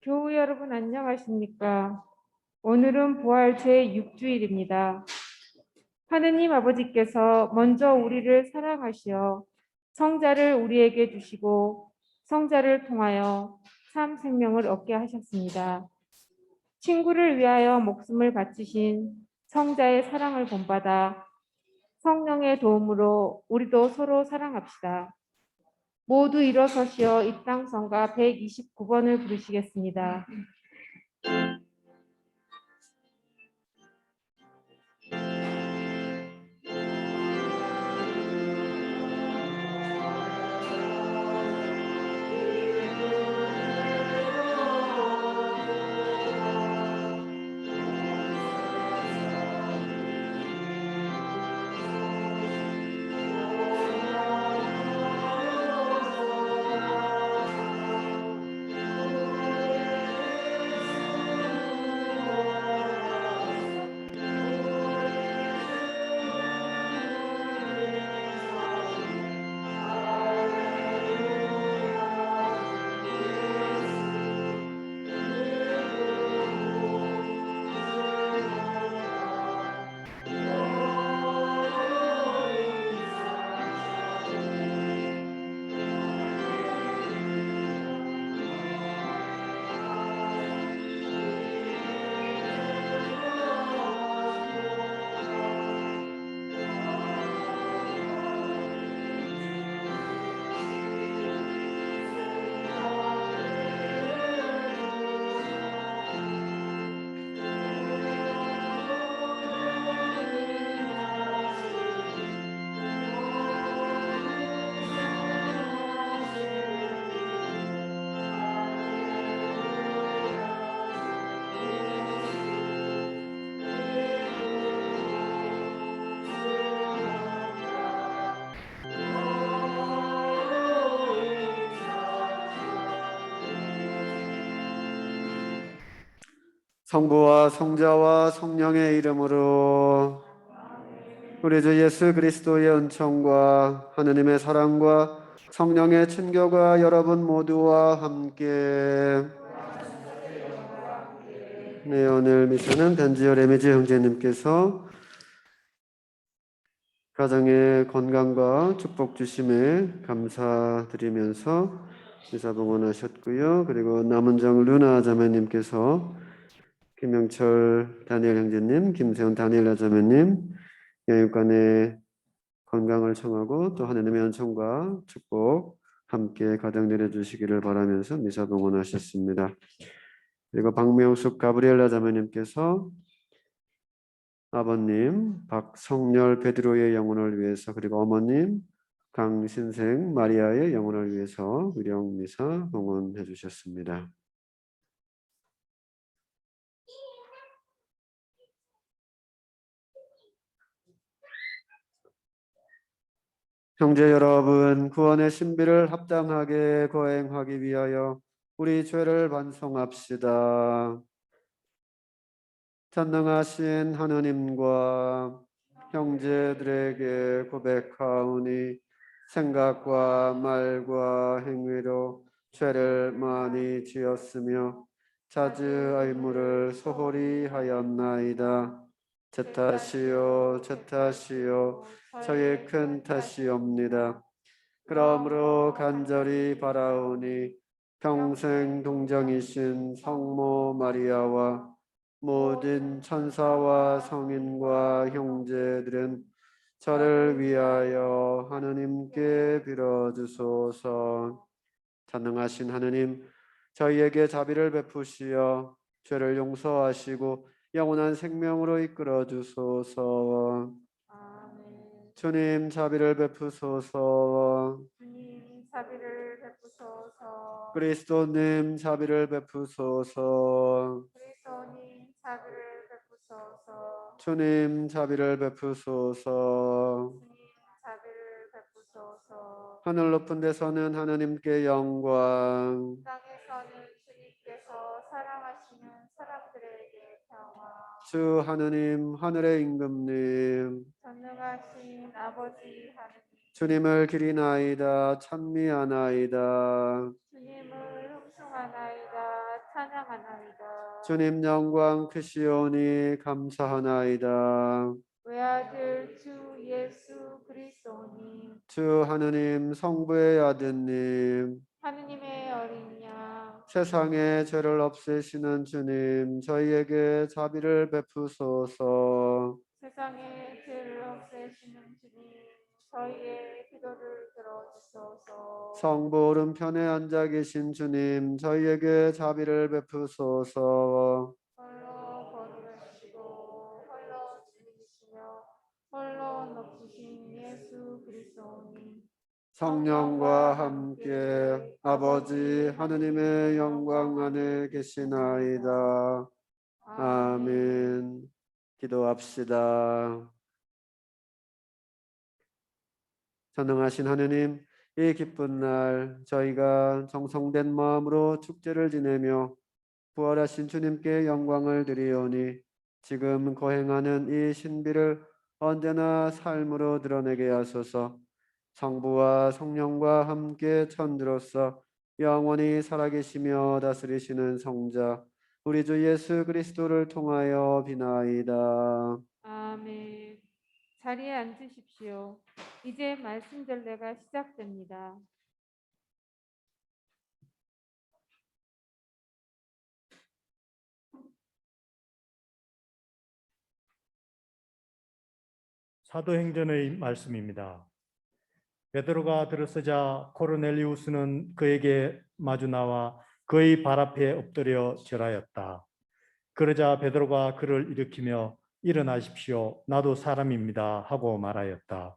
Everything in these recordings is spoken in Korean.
교우 여러분 안녕하십니까? 오늘은 부활 제6주일입니다. 하느님 아버지께서 먼저 우리를 사랑하시어 성자를 우리에게 주시고 성자를 통하여 참 생명을 얻게 하셨습니다. 친구를 위하여 목숨을 바치신 성자의 사랑을 본받아 성령의 도움으로 우리도 서로 사랑합시다. 모두 일어서시어 입당성가 129번을 부르시겠습니다. 성부와 성자와 성령의 이름으로 우리 주 예수 그리스도의 은총과 하느님의 사랑과 성령의 친교가 여러분 모두와 함께. 네, 오늘 미션은 변지열 에미지 형제님께서 가정의 건강과 축복 주심에 감사드리면서 미사 봉헌하셨고요. 그리고 남은정 루나 자매님께서 김영철 다니엘 형제님, 김세훈 다니엘라 자매님 영육간의 건강을 청하고 또 하느님의 은총과 축복 함께 가득 내려주시기를 바라면서 미사 봉헌하셨습니다. 그리고 박명숙 가브리엘라 자매님께서 아버님 박성열 베드로의 영혼을 위해서 그리고 어머님 강신생 마리아의 영혼을 위해서 의령 미사 봉헌해 주셨습니다. 형제 여러분, 구원의 신비를 합당하게 거행하기 위하여 우리 죄를 반성합시다. 전능하신 하느님과 형제들에게 고백하오니 생각과 말과 행위로 죄를 많이 지었으며 자주 의무를 소홀히 하였나이다. 제 탓이요, 제 탓이요, 저의 큰 탓이옵니다. 그러므로 간절히 바라오니 평생 동정이신 성모 마리아와 모든 천사와 성인과 형제들은 저를 위하여 하느님께 빌어주소서. 전능하신 하느님, 저희에게 자비를 베푸시어 죄를 용서하시고 영원한 생명으로 이끌어 주소서. 아멘. 주님 자비를 베푸소서. 주님 자비를 베푸소서. 그리스도님 자비를 베푸소서. 그리스도님 자비를 베푸소서. 주님 자비를 베푸소서. 주님 자비를 베푸소서. 하늘 높은 데서는 하느님께 영광, 땅에서는 주님께서 사랑하시는 사람들에게 평화. 주 하느님 하늘의 임금님, 전능하신 아버지 하느님, 주님을 기리나이다 찬미하나이다. 주님을 흠숭하나이다 찬양하나이다. 주님 영광 크시오니 감사하나이다. 외아들 주 예수 그리스도님 주 하느님 성부의 아드님 하느님의 어린 양 세상의 죄를 없애시는 주님 저희에게 자비를 베푸소서. 세상의 죄를 없애시는 주님 저희의 기도를 들어주소서. 성부 오른편에 앉아 계신 주님 저희에게 자비를 베푸소서. 홀로 거룩하시고 홀로 주님이시며 홀로 높으신 예수 그리스도님 성령과 함께 아버지 하느님의 영광 안에 계시나이다. 아멘. 기도합시다. 전능하신 하느님, 이 기쁜 날 저희가 정성된 마음으로 축제를 지내며 부활하신 주님께 영광을 드리오니 지금 거행하는 이 신비를 언제나 삶으로 드러내게 하소서. 성부와 성령과 함께 천주로서 영원히 살아계시며 다스리시는 성자 우리 주 예수 그리스도를 통하여 비나이다. 아멘. 자리에 앉으십시오. 이제 말씀 전례가 시작됩니다. 사도행전의 말씀입니다. 베드로가 들어서자 코르넬리우스는 그에게 마주 나와 그의 발 앞에 엎드려 절하였다. 그러자 베드로가 그를 일으키며 일어나십시오. 나도 사람입니다. 하고 말하였다.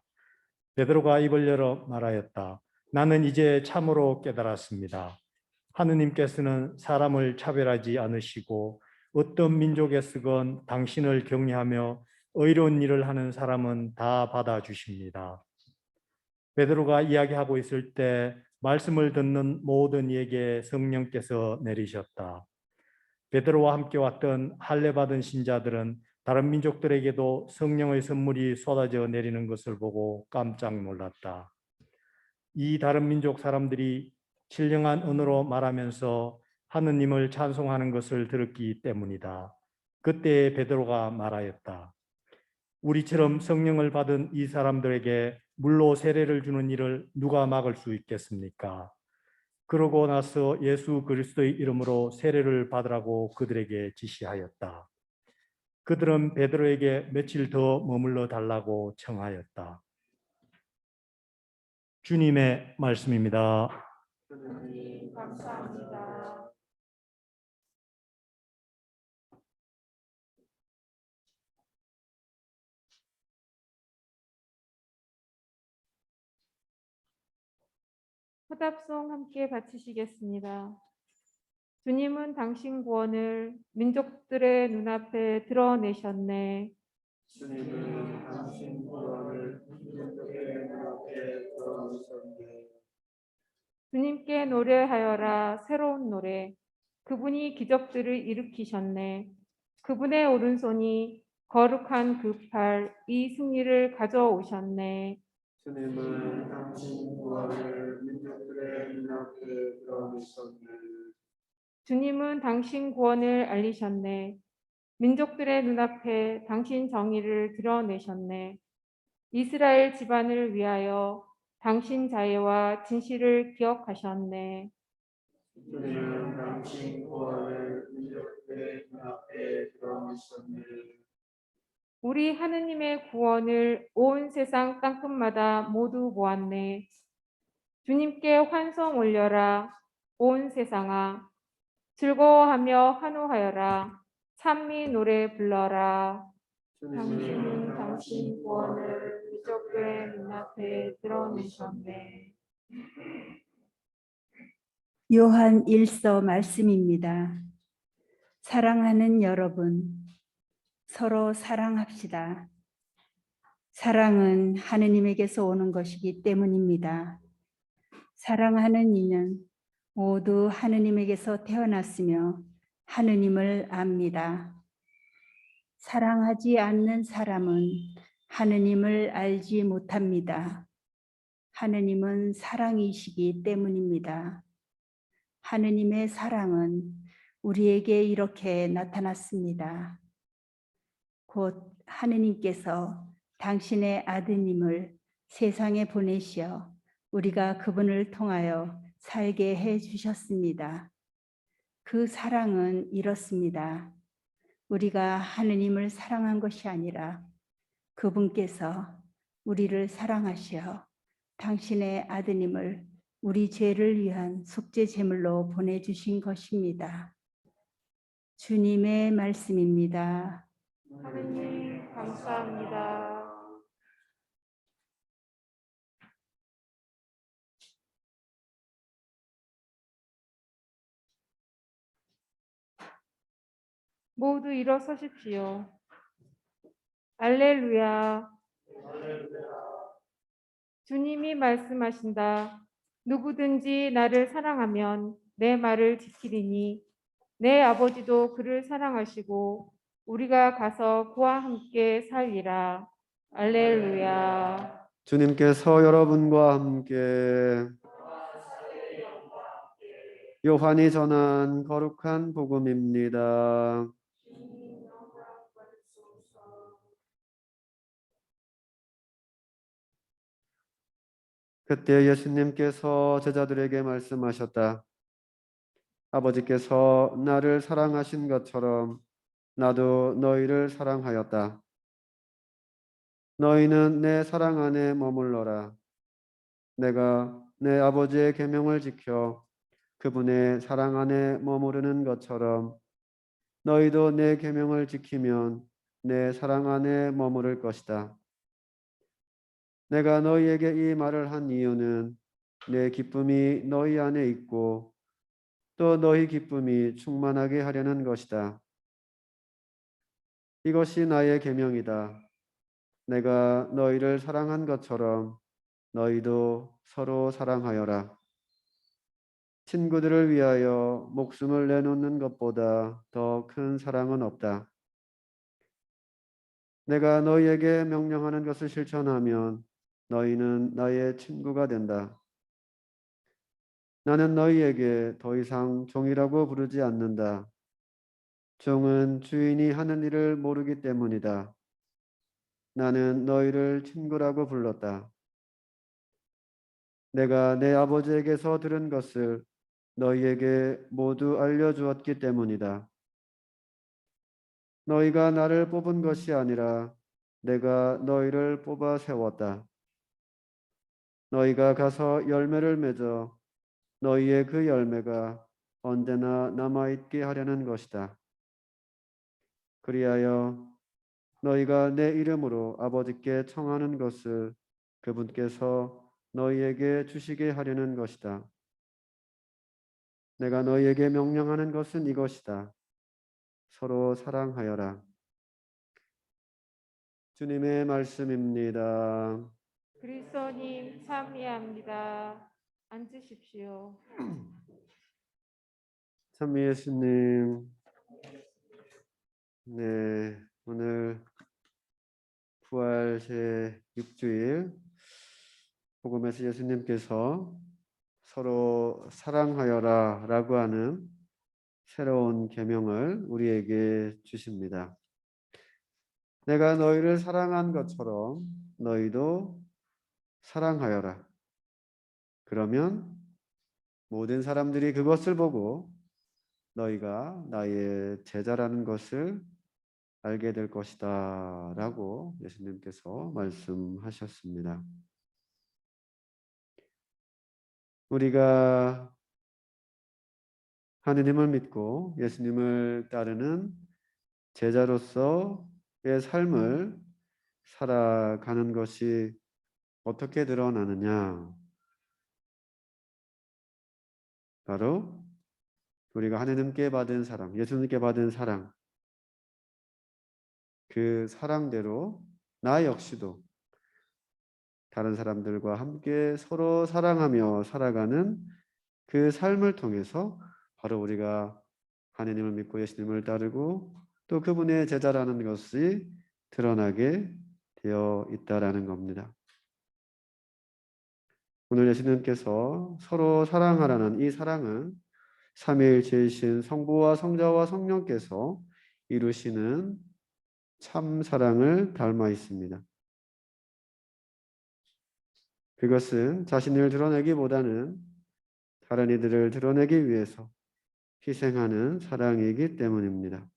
베드로가 입을 열어 말하였다. 나는 이제 참으로 깨달았습니다. 하느님께서는 사람을 차별하지 않으시고 어떤 민족에 쓰건 당신을 경외하며 의로운 일을 하는 사람은 다 받아주십니다. 베드로가 이야기하고 있을 때 말씀을 듣는 모든 이에게 성령께서 내리셨다. 베드로와 함께 왔던 할례 받은 신자들은 다른 민족들에게도 성령의 선물이 쏟아져 내리는 것을 보고 깜짝 놀랐다. 이 다른 민족 사람들이 신령한 언어로 말하면서 하느님을 찬송하는 것을 들었기 때문이다. 그때 베드로가 말하였다. 우리처럼 성령을 받은 이 사람들에게 물로 세례를 주는 일을 누가 막을 수 있겠습니까? 그러고 나서 예수 그리스도의 이름으로 세례를 받으라고 그들에게 지시하였다. 그들은 베드로에게 며칠 더 머물러 달라고 청하였다. 주님의 말씀입니다. 하느님 감사합니다. 화답송 함께 바치시겠습니다. 주님은 당신 구원을 민족들의 눈앞에 드러내셨네. 주님은 당신 구원을 민족들의 눈앞에 드러내셨네. 주님께 노래하여라 새로운 노래. 그분이 기적들을 일으키셨네. 그분의 오른손이 거룩한 그 팔 이 승리를 가져오셨네. 주님은 당신 구원을 민족들의 눈앞에 드러내셨네. 주님은 당신 구원을 알리셨네. 민족들의 눈앞에 당신 정의를 드러내셨네. 이스라엘 집안을 위하여 당신 자애와 진실을 기억하셨네. 주님은 당신 구원을 민족들의 눈앞에 드러내셨네. 우리 하느님의 구원을 온 세상 땅끝마다 모두 보았네. 주님께 환송 올려라 온 세상아. 즐거워하며 환호하여라. 찬미 노래 불러라. 당신은 당신 구원을 민족들의 눈앞에 드러내셨네. 요한 1서 말씀입니다. 사랑하는 여러분, 서로 사랑합시다. 사랑은 하느님에게서 오는 것이기 때문입니다. 사랑하는 이는 모두 하느님에게서 태어났으며 하느님을 압니다. 사랑하지 않는 사람은 하느님을 알지 못합니다. 하느님은 사랑이시기 때문입니다. 하느님의 사랑은 우리에게 이렇게 나타났습니다. 곧 하느님께서 당신의 아드님을 세상에 보내시어 우리가 그분을 통하여 살게 해 주셨습니다. 그 사랑은 이렇습니다. 우리가 하느님을 사랑한 것이 아니라 그분께서 우리를 사랑하시어 당신의 아드님을 우리 죄를 위한 속죄 제물로 보내주신 것입니다. 주님의 말씀입니다. 하느님 감사합니다. 모두 일어서십시오. 알렐루야. 주님이 말씀하신다. 누구든지 나를 사랑하면 내 말을 지키리니 내 아버지도 그를 사랑하시고 우리가 가서 그와 함께 살리라. 알렐루야. 주님께서 여러분과 함께 요한이 전한 거룩한 복음입니다. 그때 예수님께서 제자들에게 말씀하셨다. 아버지께서 나를 사랑하신 것처럼 나도 너희를 사랑하였다. 너희는 내 사랑 안에 머물러라. 내가 내 아버지의 계명을 지켜 그분의 사랑 안에 머무르는 것처럼 너희도 내 계명을 지키면 내 사랑 안에 머무를 것이다. 내가 너희에게 이 말을 한 이유는 내 기쁨이 너희 안에 있고 또 너희 기쁨이 충만하게 하려는 것이다. 이것이 나의 계명이다. 내가 너희를 사랑한 것처럼 너희도 서로 사랑하여라. 친구들을 위하여 목숨을 내놓는 것보다 더 큰 사랑은 없다. 내가 너희에게 명령하는 것을 실천하면 너희는 나의 친구가 된다. 나는 너희에게 더 이상 종이라고 부르지 않는다. 종은 주인이 하는 일을 모르기 때문이다. 나는 너희를 친구라고 불렀다. 내가 내 아버지에게서 들은 것을 너희에게 모두 알려주었기 때문이다. 너희가 나를 뽑은 것이 아니라 내가 너희를 뽑아 세웠다. 너희가 가서 열매를 맺어 너희의 그 열매가 언제나 남아있게 하려는 것이다. 그리하여 너희가 내 이름으로 아버지께 청하는 것을 그분께서 너희에게 주시게 하려는 것이다. 내가 너희에게 명령하는 것은 이것이다. 서로 사랑하여라. 주님의 말씀입니다. 그리스도님 참여합니다. 앉으십시오. 참 예수님, 네, 오늘 부활 제 6주일 복음에서 예수님께서 서로 사랑하여라 라고 하는 새로운 계명을 우리에게 주십니다. 내가 너희를 사랑한 것처럼 너희도 사랑하여라. 그러면 모든 사람들이 그것을 보고 너희가 나의 제자라는 것을 알게 될 것이다 라고 예수님께서 말씀하셨습니다. 우리가 하느님을 믿고 예수님을 따르는 제자로서의 삶을 살아가는 것이 어떻게 드러나느냐? 바로 우리가 하느님께 받은 사랑, 예수님께 받은 사랑, 그 사랑대로 나 역시도 다른 사람들과 함께 서로 사랑하며 살아가는 그 삶을 통해서 바로 우리가 하느님을 믿고 예수님을 따르고 또 그분의 제자라는 것이 드러나게 되어 있다라는 겁니다. 오늘 예수님께서 서로 사랑하라는 이 사랑은 삼위일체이신 성부와 성자와 성령께서 이루시는 참 사랑을 닮아 있습니다. 그것은 자신을 드러내기보다는 다른 이들을 드러내기 위해서 희생하는 사랑이기 때문입니다.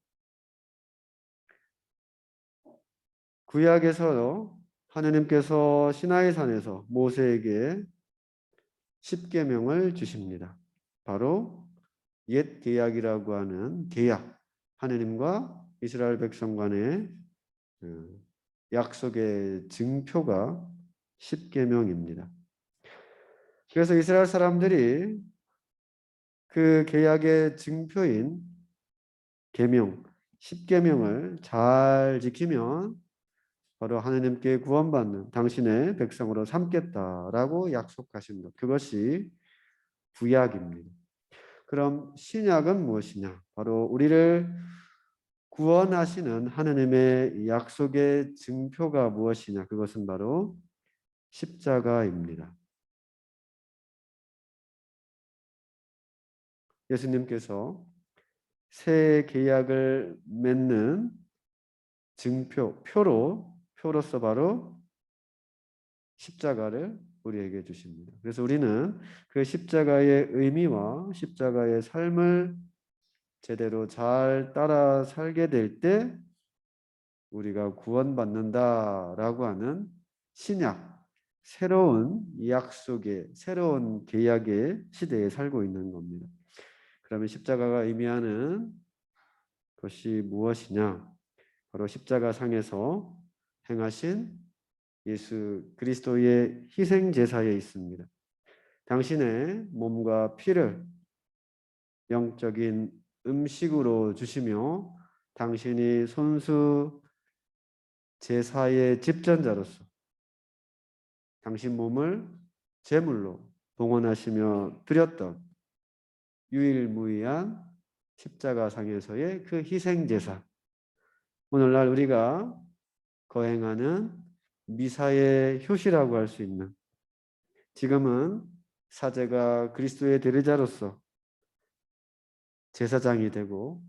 구약에서 하느님께서 시나이 산에서 모세에게 십계명을 주십니다. 바로 옛 계약이라고 하는 계약, 하느님과 이스라엘 백성 간의 약속의 증표가 십계명입니다. 그래서 이스라엘 사람들이 그 계약의 증표인 계명, 십계명을 잘 지키면 바로 하느님께 구원받는 당신의 백성으로 삼겠다라고 약속하신 것, 그것이 구약입니다. 그럼 신약은 무엇이냐? 바로 우리를 구원하시는 하느님의 약속의 증표가 무엇이냐? 그것은 바로 십자가입니다. 예수님께서 새 계약을 맺는 증표, 표로서 바로 십자가를 우리에게 주십니다. 그래서 우리는 그 십자가의 의미와 십자가의 삶을 제대로 잘 따라 살게 될 때 우리가 구원받는다라고 하는 신약, 새로운 약속의, 새로운 계약의 시대에 살고 있는 겁니다. 그러면 십자가가 의미하는 것이 무엇이냐? 바로 십자가 상에서 행하신 예수 그리스도의 희생 제사에 있습니다. 당신의 몸과 피를 영적인 음식으로 주시며 당신이 손수 제사의 집전자로서 당신 몸을 제물로 봉헌하시며 드렸던 유일무이한 십자가상에서의 그 희생 제사, 오늘날 우리가 거행하는 미사의 효시라고 할 수 있는, 지금은 사제가 그리스도의 대리자로서 제사장이 되고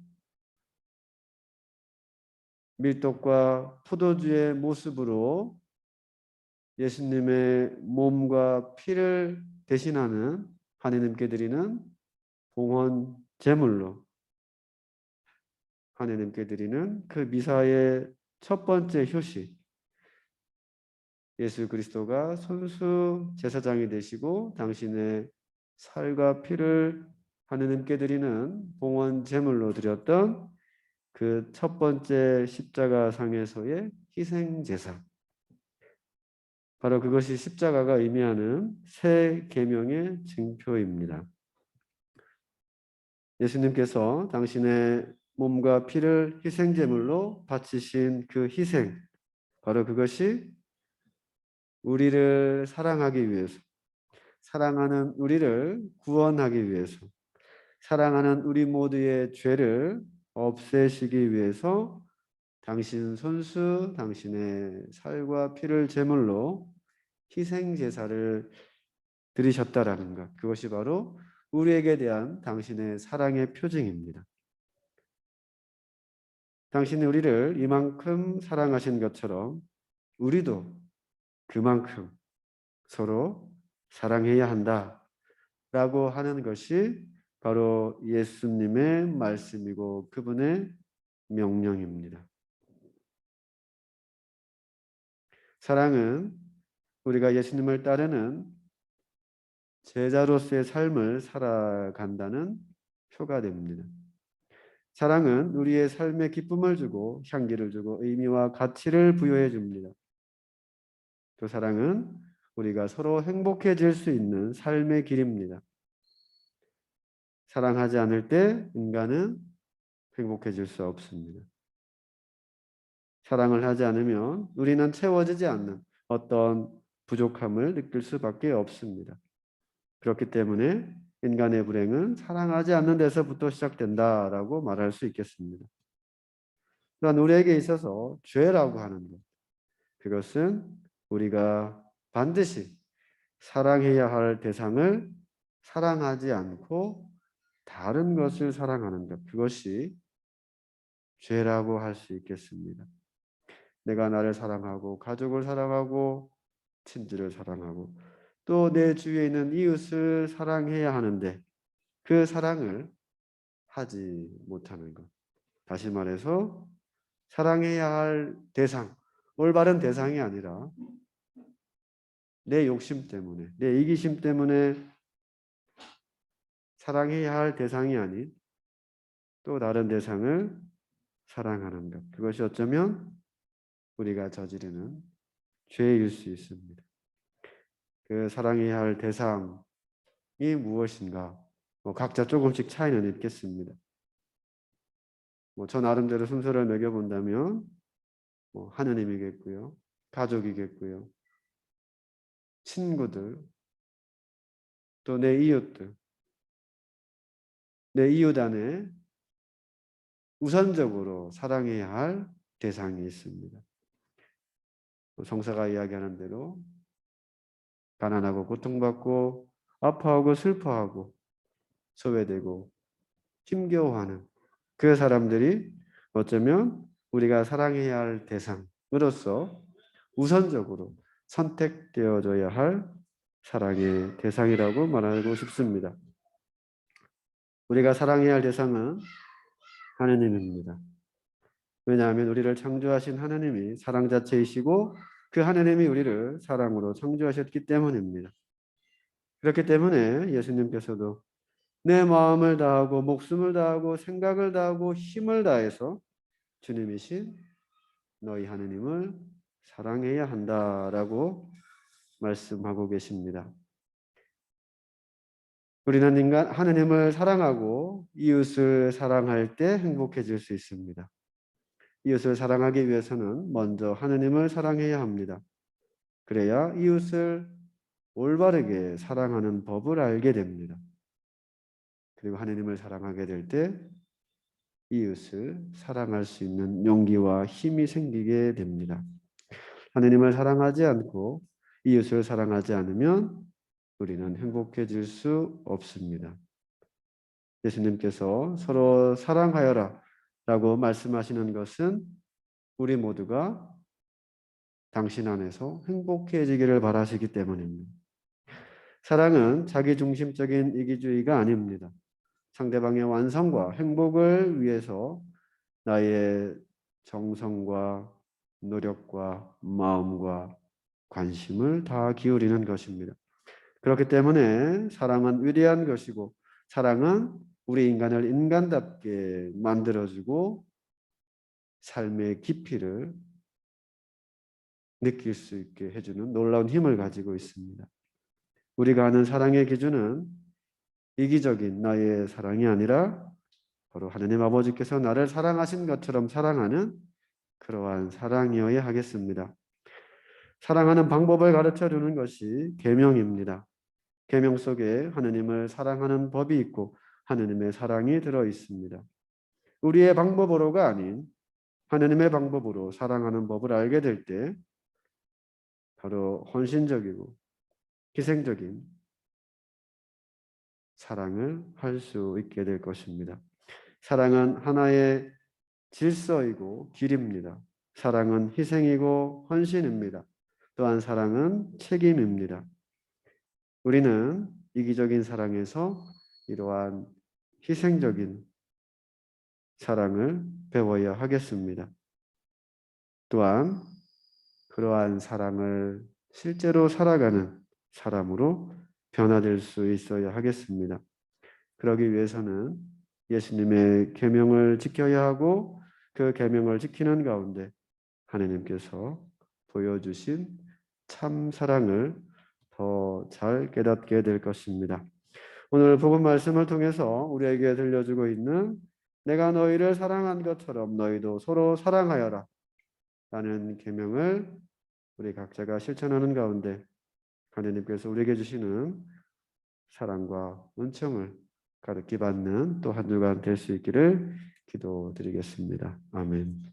밀떡과 포도주의 모습으로 예수님의 몸과 피를 대신하는 하느님께 드리는 봉헌 제물로 하느님께 드리는 그 미사의 첫 번째 효시, 예수 그리스도가 손수 제사장이 되시고 당신의 살과 피를 하느님께 드리는 봉헌 제물로 드렸던 그 첫 번째 십자가 상에서의 희생 제사, 바로 그것이 십자가가 의미하는 새 계명의 증표입니다. 예수님께서 당신의 몸과 피를 희생 제물로 바치신 그 희생, 바로 그것이 우리를 사랑하기 위해서, 사랑하는 우리를 구원하기 위해서, 사랑하는 우리 모두의 죄를 없애시기 위해서 당신 손수, 당신의 살과 피를 제물로 희생 제사를 드리셨다라는 것, 그것이 바로 우리에게 대한 당신의 사랑의 표징입니다. 당신이 우리를 이만큼 사랑하신 것처럼 우리도 그만큼 서로 사랑해야 한다라고 하는 것이 바로 예수님의 말씀이고 그분의 명령입니다. 사랑은 우리가 예수님을 따르는 제자로서의 삶을 살아간다는 표가 됩니다. 사랑은 우리의 삶에 기쁨을 주고 향기를 주고 의미와 가치를 부여해 줍니다. 또 사랑은 우리가 서로 행복해질 수 있는 삶의 길입니다. 사랑하지 않을 때 인간은 행복해질 수 없습니다. 사랑을 하지 않으면 우리는 채워지지 않는 어떤 부족함을 느낄 수밖에 없습니다. 그렇기 때문에 인간의 불행은 사랑하지 않는 데서부터 시작된다라고 말할 수 있겠습니다. 또한 우리에게 있어서 죄라고 하는 것, 그것은 우리가 반드시 사랑해야 할 대상을 사랑하지 않고 다른 것을 사랑하는 것, 그것이 죄라고 할 수 있겠습니다. 내가 나를 사랑하고 가족을 사랑하고 친지를 사랑하고 또 내 주위에 있는 이웃을 사랑해야 하는데 그 사랑을 하지 못하는 것. 다시 말해서 사랑해야 할 대상, 올바른 대상이 아니라 내 욕심 때문에, 내 이기심 때문에 사랑해야 할 대상이 아닌 또 다른 대상을 사랑하는 것. 그것이 어쩌면 우리가 저지르는 죄일 수 있습니다. 그 사랑해야 할 대상이 무엇인가? 각자 조금씩 차이는 있겠습니다. 저 나름대로 순서를 매겨본다면 하느님이겠고요, 가족이겠고요, 친구들, 또 내 이웃들, 내 이웃 안에 우선적으로 사랑해야 할 대상이 있습니다. 성사가 이야기하는 대로 가난하고 고통받고 아파하고 슬퍼하고 소외되고 힘겨워하는 그 사람들이 어쩌면 우리가 사랑해야 할 대상으로서 우선적으로 선택되어져야 할 사랑의 대상이라고 말하고 싶습니다. 우리가 사랑해야 할 대상은 하느님입니다. 왜냐하면 우리를 창조하신 하느님이 사랑 자체이시고 그 하느님이 우리를 사랑으로 창조하셨기 때문입니다. 그렇기 때문에 예수님께서도 내 마음을 다하고 목숨을 다하고 생각을 다하고 힘을 다해서 주님이신 너희 하느님을 사랑해야 한다라고 말씀하고 계십니다. 우리는 하느님을 사랑하고 이웃을 사랑할 때 행복해질 수 있습니다. 이웃을 사랑하기 위해서는 먼저 하느님을 사랑해야 합니다. 그래야 이웃을 올바르게 사랑하는 법을 알게 됩니다. 그리고 하느님을 사랑하게 될 때 이웃을 사랑할 수 있는 용기와 힘이 생기게 됩니다. 하느님을 사랑하지 않고 이웃을 사랑하지 않으면 우리는 행복해질 수 없습니다. 예수님께서 서로 사랑하여라 라고 말씀하시는 것은 우리 모두가 당신 안에서 행복해지기를 바라시기 때문입니다. 사랑은 자기중심적인 이기주의가 아닙니다. 상대방의 완성과 행복을 위해서 나의 정성과 노력과 마음과 관심을 다 기울이는 것입니다. 그렇기 때문에 사랑은 위대한 것이고 사랑은 우리 인간을 인간답게 만들어주고 삶의 깊이를 느낄 수 있게 해주는 놀라운 힘을 가지고 있습니다. 우리가 아는 사랑의 기준은 이기적인 나의 사랑이 아니라 바로 하느님 아버지께서 나를 사랑하신 것처럼 사랑하는 그러한 사랑이어야 하겠습니다. 사랑하는 방법을 가르쳐 주는 것이 계명입니다. 계명 속에 하느님을 사랑하는 법이 있고 하느님의 사랑이 들어 있습니다. 우리의 방법으로가 아닌 하느님의 방법으로 사랑하는 법을 알게 될 때 바로 헌신적이고 희생적인 사랑을 할 수 있게 될 것입니다. 사랑은 하나의 질서이고 길입니다. 사랑은 희생이고 헌신입니다. 또한 사랑은 책임입니다. 우리는 이기적인 사랑에서 이러한 희생적인 사랑을 배워야 하겠습니다. 또한 그러한 사랑을 실제로 살아가는 사람으로 변화될 수 있어야 하겠습니다. 그러기 위해서는 예수님의 계명을 지켜야 하고 그 계명을 지키는 가운데 하나님께서 보여주신 참 사랑을 더 잘 깨닫게 될 것입니다. 오늘 복음 말씀을 통해서 우리에게 들려주고 있는 내가 너희를 사랑한 것처럼 너희도 서로 사랑하여라 라는 계명을 우리 각자가 실천하는 가운데 하나님께서 우리에게 주시는 사랑과 은총을 가득히 받는 또 한 주간 될 수 있기를 기도드리겠습니다. 아멘.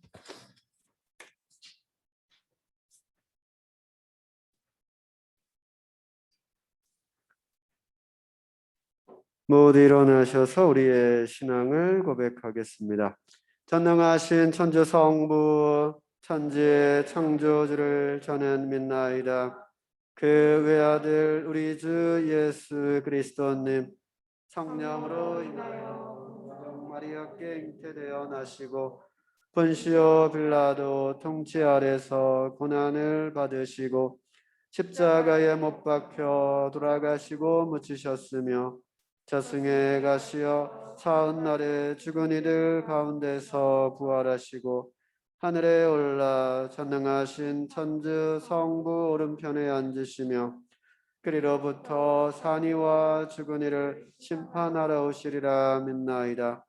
모두 일어나셔서 우리의 신앙을 고백하겠습니다. 전능하신 천주 성부 천지의 창조주를 저는 믿나이다. 그 외아들 우리 주 예수 그리스도님 성령으로 인하여 성령 마리아께 잉태되어 나시고 본시오 빌라도 통치 아래서 고난을 받으시고 십자가에 못 박혀 돌아가시고 묻히셨으며 저승에 가시어 사흘 날에 죽은 이들 가운데서 부활하시고 하늘에 올라 전능하신 천주 성부 오른편에 앉으시며 그리로부터 산이와 죽은 이를 심판하러 오시리라 믿나이다.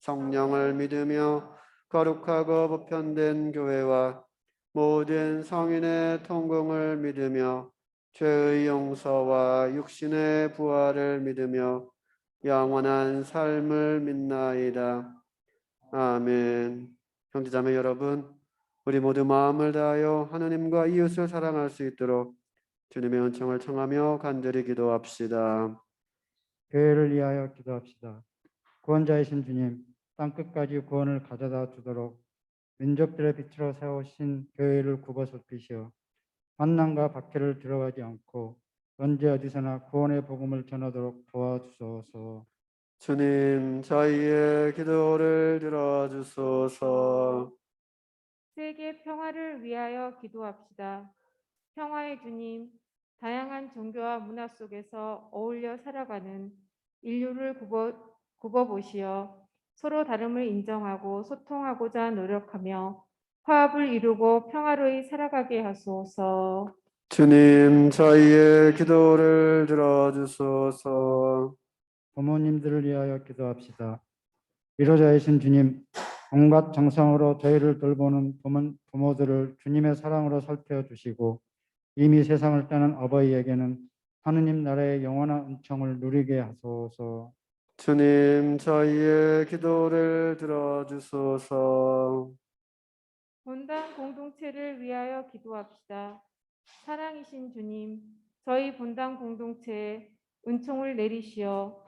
성령을 믿으며 거룩하고 보편된 교회와 모든 성인의 통공을 믿으며 죄의 용서와 육신의 부활을 믿으며 영원한 삶을 믿나이다. 아멘. 형제자매 여러분, 우리 모두 마음을 다하여 하나님과 이웃을 사랑할 수 있도록 주님의 은총을 청하며 간절히 기도합시다. 교회를 위하여 기도합시다. 구원자이신 주님, 땅끝까지 구원을 가져다 주도록 민족들의 빛으로 세우신 교회를 굽어살피시어 환난과 박해를 들어가지 않고 언제 어디서나 구원의 복음을 전하도록 도와주소서. 주님, 저희의 기도를 들어주소서. 세계 평화를 위하여 기도합시다. 평화의 주님, 다양한 종교와 문화 속에서 어울려 살아가는 인류를 굽어보시어 서로 다름을 인정하고 소통하고자 노력하며 화합을 이루고 평화로이 살아가게 하소서. 주님, 저희의 기도를 들어주소서. 부모님들을 위하여 기도합시다. 위로자이신 주님, 온갖 정성으로 저희를 돌보는 부모들을 주님의 사랑으로 살펴 주시고 이미 세상을 떠난 어버이에게는 하느님 나라의 영원한 은총을 누리게 하소서. 주님, 저희의 기도를 들어주소서. 본당 공동체를 위하여 기도합시다. 사랑이신 주님, 저희 본당 공동체에 은총을 내리시어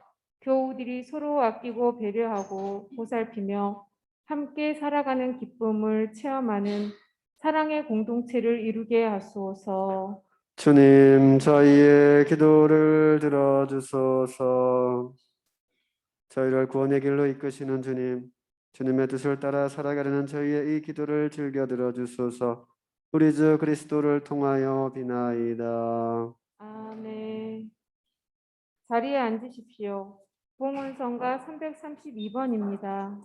교우들이 서로 아끼고 배려하고 보살피며 함께 살아가는 기쁨을 체험하는 사랑의 공동체를 이루게 하소서. 주님, 저희의 기도를 들어주소서. 저희를 구원의 길로 이끄시는 주님, 주님의 뜻을 따라 살아가려는 저희의 이 기도를 즐겨 들어주소서. 우리 주 그리스도를 통하여 비나이다. 아멘. 자리에 앉으십시오. 봉헌성가 332번입니다.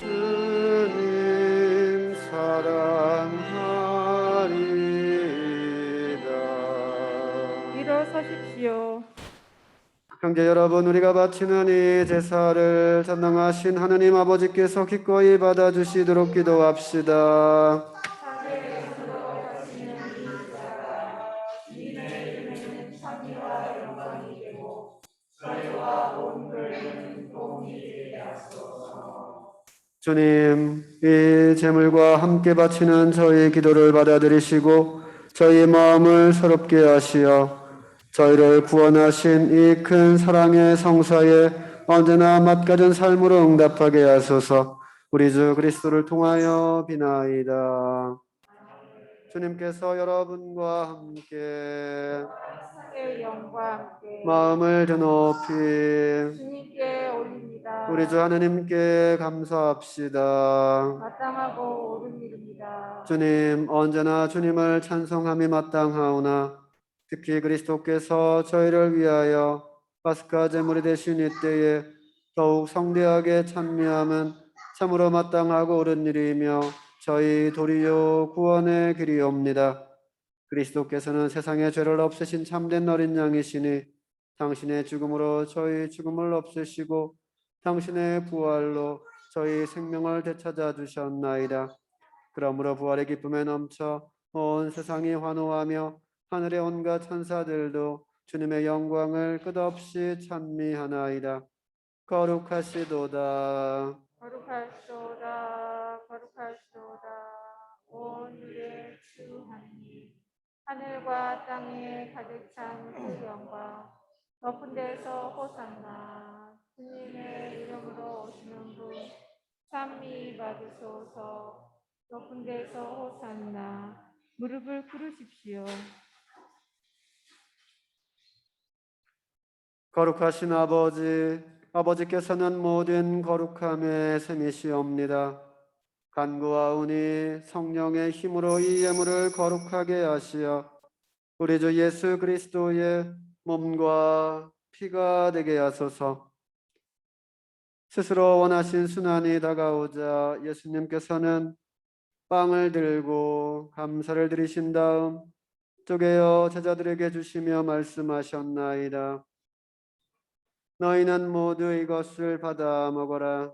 주님 사랑하리이다. 일어서십시오. 형제 여러분, 우리가 바치는 이 제사를 전능하신 하느님 아버지께서 기꺼이 받아주시도록 기도합시다. 주님, 이 제물과 함께 바치는 저희 기도를 받아들이시고 저희 마음을 새롭게 하시어 저희를 구원하신 이 큰 사랑의 성사에 언제나 맛가진 삶으로 응답하게 하소서. 우리 주 그리스도를 통하여 비나이다. 주님께서 여러분과 함께 의 영과 함께 마음을 드높이 주님께 올립니다. 우리 주 하느님께 감사합시다. 마땅하고 옳은 일입니다. 주님, 언제나 주님을 찬송함이 마땅하오나 특히 그리스도께서 저희를 위하여 파스카 제물이 되신 이때에 더욱 성대하게 찬미함은 참으로 마땅하고 옳은 일이며 저희 도리요 구원의 길이옵니다. 그리스도께서는 세상의 죄를 없애신 참된 어린 양이시니 당신의 죽음으로 저희 죽음을 없애시고 당신의 부활로 저희 생명을 되찾아 주셨나이다. 그러므로 부활의 기쁨에 넘쳐 온 세상이 환호하며 하늘의 온갖 천사들도 주님의 영광을 끝없이 찬미하나이다. 거룩하시도다. 거룩할소다. 거룩할소다. 오늘의 주 하나님, 하늘과 땅에 가득 찬 그 영광, 높은 데서 호산나. 주님의 이름으로 오시는 분 찬미 받으소서. 높은 데서 호산나. 무릎을 꿇으십시오. 거룩하신 아버지께서는 모든 거룩함의 셈이시옵니다. 간구하오니 성령의 힘으로 이 예물을 거룩하게 하시어 우리 주 예수 그리스도의 몸과 피가 되게 하소서. 스스로 원하신 순환이 다가오자 예수님께서는 빵을 들고 감사를 드리신 다음 쪼개어 제자들에게 주시며 말씀하셨나이다. 너희는 모두 이것을 받아 먹어라.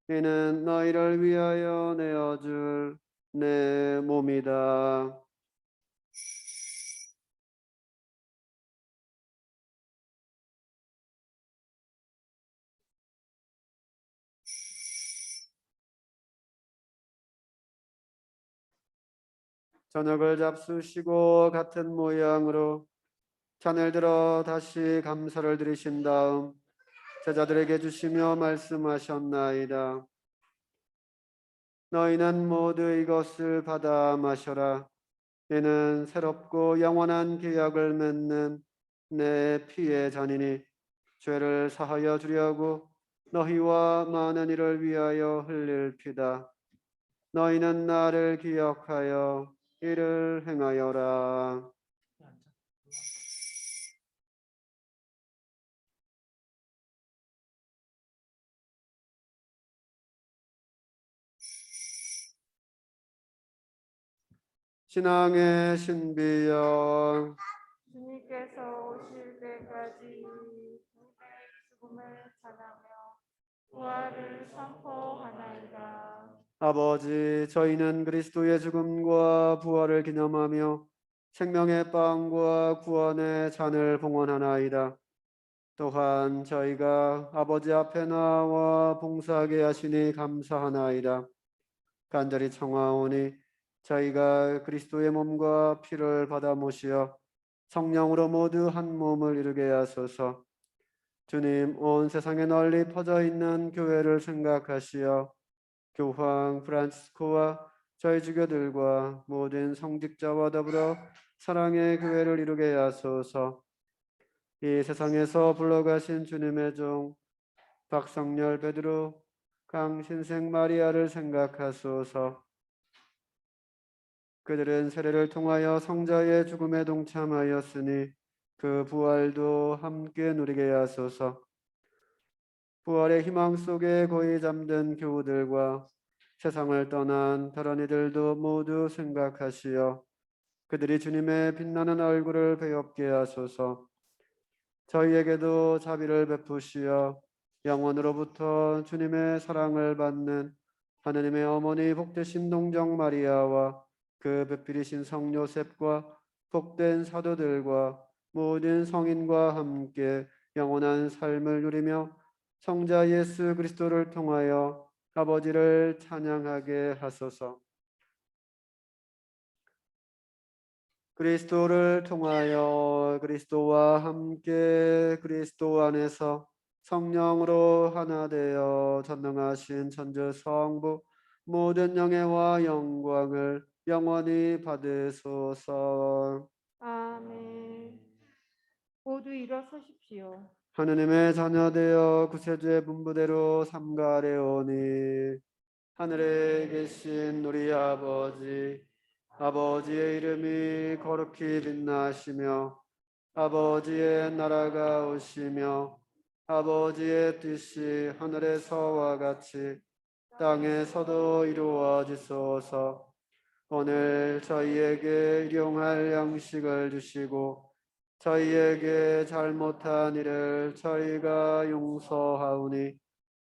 이는 너희를 위하여 내어줄 내 몸이다. 저녁을 잡수시고 같은 모양으로 잔을 들어 다시 감사를 드리신 다음 제자들에게 주시며 말씀하셨나이다. 너희는 모두 이것을 받아 마셔라. 이는 새롭고 영원한 계약을 맺는 내 피의 잔이니 죄를 사하여 주려고 너희와 많은 이를 위하여 흘릴 피다. 너희는 나를 기억하여 이를 행하여라. 신앙의 신비여, 주님께서 오실 때까지 주님의 죽음을 찬하며 부활을 선포하나이다. 아버지, 저희는 그리스도의 죽음과 부활을 기념하며 생명의 빵과 구원의 잔을 봉헌하나이다. 또한 저희가 아버지 앞에 나와 봉사하게 하시니 감사하나이다. 간절히 청하오니 저희가 그리스도의 몸과 피를 받아 모시어 성령으로 모두 한 몸을 이루게 하소서. 주님, 온 세상에 널리 퍼져 있는 교회를 생각하시어 교황 프란치스코와 저희 주교들과 모든 성직자와 더불어 사랑의 교회를 이루게 하소서. 이 세상에서 불러가신 주님의 종 박성열 베드로 강신생 마리아를 생각하소서. 그들은 세례를 통하여 성자의 죽음에 동참하였으니 그 부활도 함께 누리게 하소서. 부활의 희망 속에 고이 잠든 교우들과 세상을 떠난 다른 이들도 모두 생각하시어 그들이 주님의 빛나는 얼굴을 배웁게 하소서. 저희에게도 자비를 베푸시어 영원으로부터 주님의 사랑을 받는 하느님의 어머니 복되신 동정 마리아와 그 배필이신 성 요셉과 복된 사도들과 모든 성인과 함께 영원한 삶을 누리며 성자 예수 그리스도를 통하여 아버지를 찬양하게 하소서. 그리스도를 통하여 그리스도와 함께 그리스도 안에서 성령으로 하나 되어 전능하신 천주 성부 모든 영예와 영광을 영원히 받으소서. 아멘. 모두 일어서십시오. 하느님의 자녀되어 구세주의 분부대로 삼가래오니 하늘에 계신 우리 아버지의 이름이 거룩히 빛나시며 아버지의 나라가 오시며 아버지의 뜻이 하늘에서와 같이 땅에서도 이루어지소서. 오늘 저희에게 일용할 양식을 주시고 저희에게 잘못한 일을 저희가 용서하오니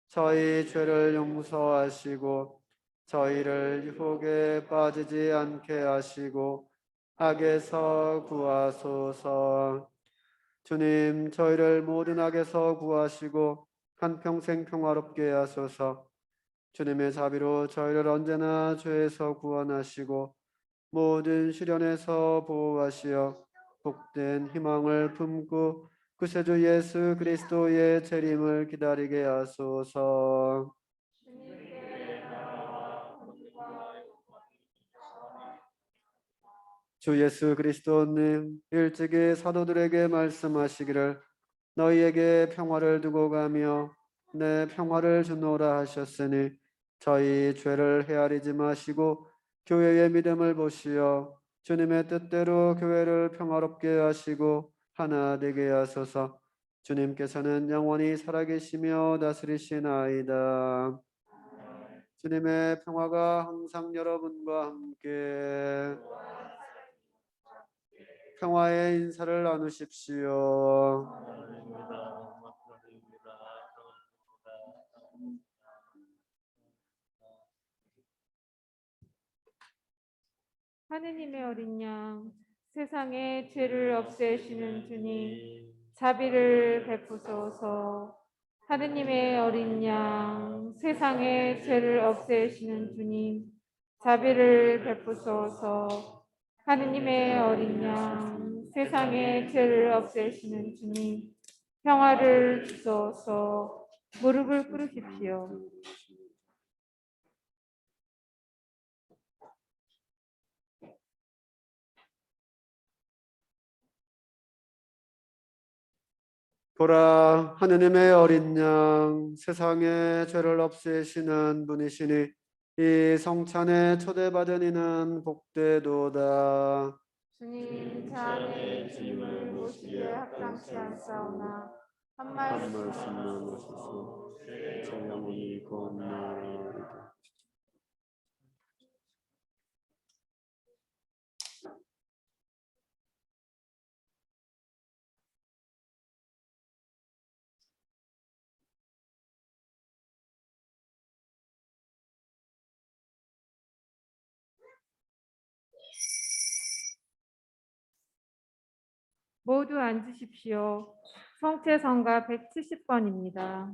저희 죄를 용서하시고 저희를 유혹에 빠지지 않게 하시고 악에서 구하소서. 주님, 저희를 모든 악에서 구하시고 한평생 평화롭게 하소서. 주님의 자비로 저희를 언제나 죄에서 구원하시고 모든 시련에서 보호하시어 복된 희망을 품고 구세주 예수 그리스도의 재림을 기다리게 하소서. 주 예수 그리스도님 일찍이 사도들에게 말씀하시기를 너희에게 평화를 두고 가며 내 평화를 주노라 하셨으니 저희 죄를 헤아리지 마시고 교회의 믿음을 보시어 주님의 뜻대로 교회를 평화롭게 하시고 하나 되게 하소서. 주님께서는 영원히 살아계시며 다스리시나이다. 주님의 평화가 항상 여러분과 함께 평화의 인사를 나누십시오. 하느님의 어린 양, 세상의 죄를 없애시는 주님, 자비를 베푸소서. 하느님의 어린 양, 세상의 죄를 없애시는 주님, 자비를 베푸소서. 하느님의 어린 양, 세상의 죄를 없애시는 주님, 평화를 주소서. 무릎을 꿇으십시오. 보라, 하느님의 어린 양, 세상의 죄를 없애시는 분이시니 이 성찬에 초대받은 이는 복되도다. 주님, 제 안에 주님을 모시기에 합당치 않사오나 한 한 말씀만 말씀만 하소서. 하소서. 제 영혼이 건너리다. 모두 앉으십시오. 성체성가 170번입니다.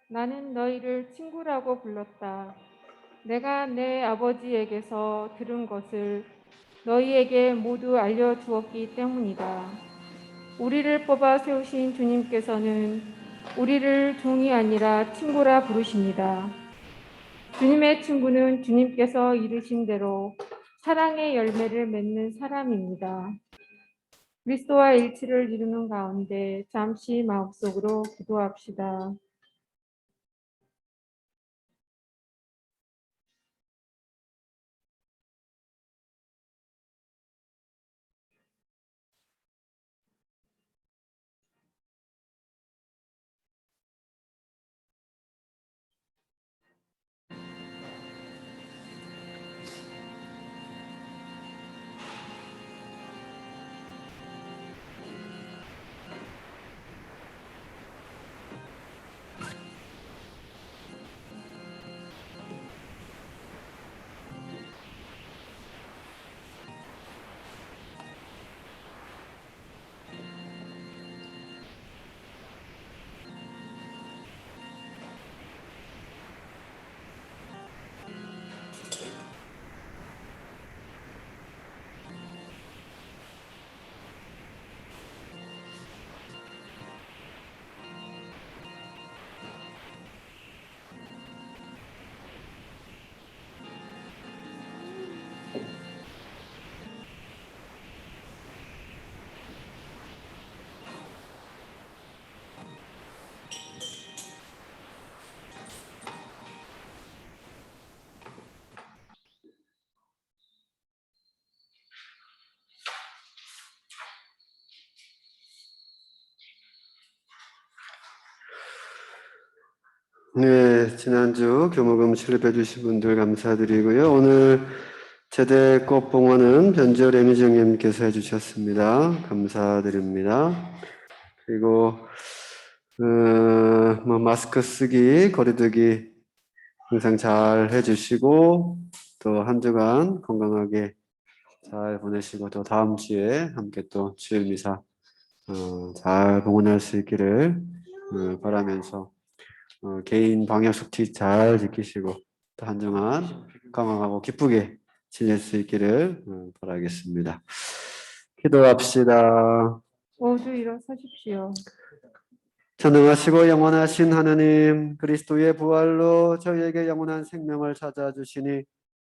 나는 너희를 친구라고 불렀다. 내가 내 아버지에게서 들은 것을 너희에게 모두 알려주었기 때문이다. 우리를 뽑아 세우신 주님께서는 우리를 종이 아니라 친구라 부르십니다. 주님의 친구는 주님께서 이르신 대로 사랑의 열매를 맺는 사람입니다. 그리스도와 일치를 이루는 가운데 잠시 마음속으로 기도합시다. 네, 지난주 교목음 출입해 주신 분들 감사드리고요. 오늘 제대 꽃봉헌은 변지열 애미정님께서 해주셨습니다. 감사드립니다. 그리고 마스크 쓰기, 거리두기 항상 잘 해주시고 또 한 주간 건강하게 잘 보내시고 또 다음 주에 함께 또 주일 미사 잘 봉헌할 수 있기를 바라면서 개인 방역 수칙 잘 지키시고 또 한 주간 건강하고 기쁘게 지낼 수 있기를 바라겠습니다. 기도합시다. 모두 일어서십시오. 전능하시고 영원하신 하느님, 그리스도의 부활로 저희에게 영원한 생명을 찾아주시니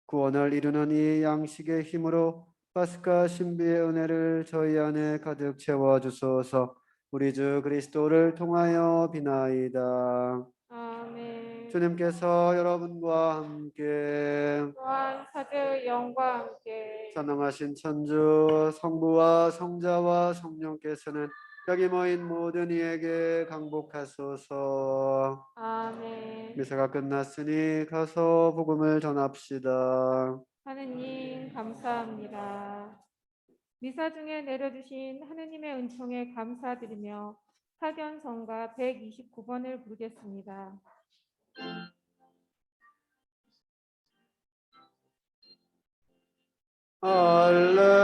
구원을 이루는 이 양식의 힘으로 파스카 신비의 은혜를 저희 안에 가득 채워주소서. 우리 주 그리스도를 통하여 비나이다. 아멘. 주님께서 여러분과 함께 또한 사제의 영과 함께 전능하신 천주 성부와 성자와 성령께서는 여기 모인 모든 이에게 강복하소서. 아멘. 미사가 끝났으니 가서 복음을 전합시다. 하느님 감사합니다. 미사 중에 내려주신 하느님의 은총에 감사드리며 사견성가 129번을 부르겠습니다.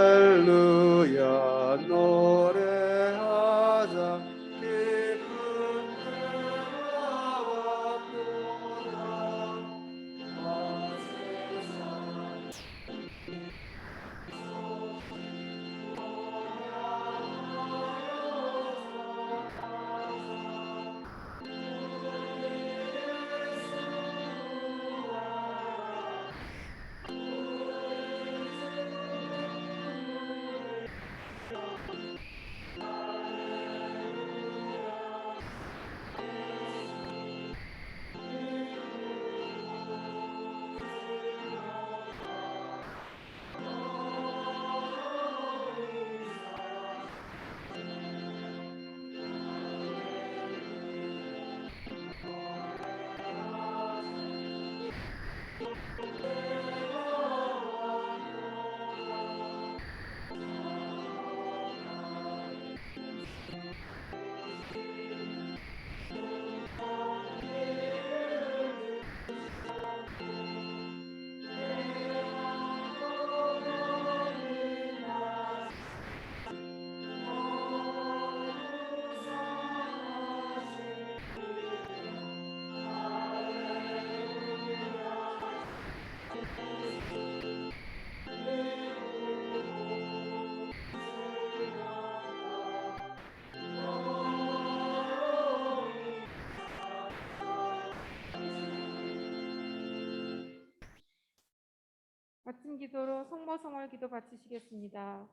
할렐루야 노래하자 기쁜 나와 말씀 기도로 성모성월 기도 바치시겠습니다.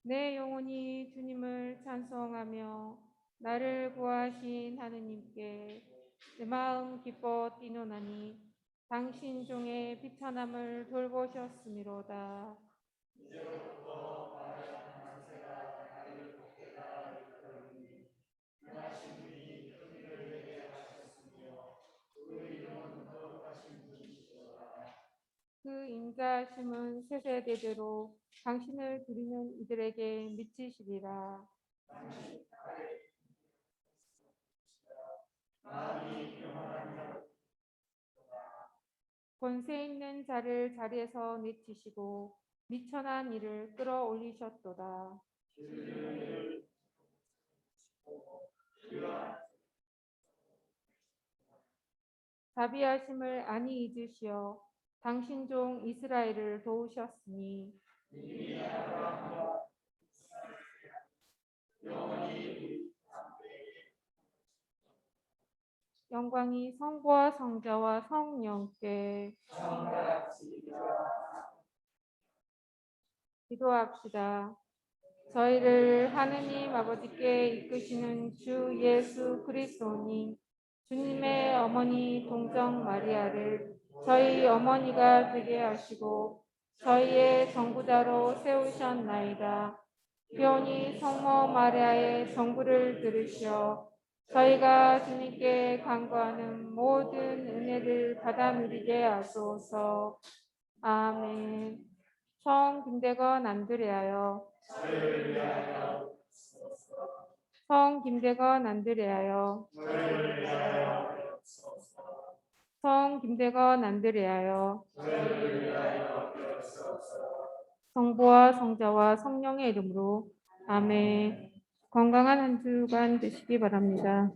내 영혼이 주님을 찬송하며 나를 구하신 하느님께 내 마음 기뻐 뛰노나니 당신 종의 비천함을 돌보셨음이로다. 그 인자하심은 세세대대로 당신을 드리는 이들에게 미치시리라. 권세 있는 자를 자리에서 내치시고 미천한 이를 끌어올리셨도다. 자비하심을 아니 잊으시어 당신 종 이스라엘을 도우셨으니 영광이 성부와 성자와 성령께. 기도합시다. 저희를 하느님 아버지께 이끄시는 주 예수 그리스도님, 주님의 어머니 동정 마리아를 저희 어머니가 되게 하시고 저희의 정부자로 세우셨나이다. 비오니 성모 마리아의 정부를 들으시어 저희가 주님께 간구하는 모든 은혜를 받아 누리게 하소서. 아멘. 성 김대건 안드레아요. 성 김대건 안드레아요. 성 김대건 안드레아요. 성부와 성자와 성령의 이름으로 아멘. 건강한 한 주간 되시기 바랍니다.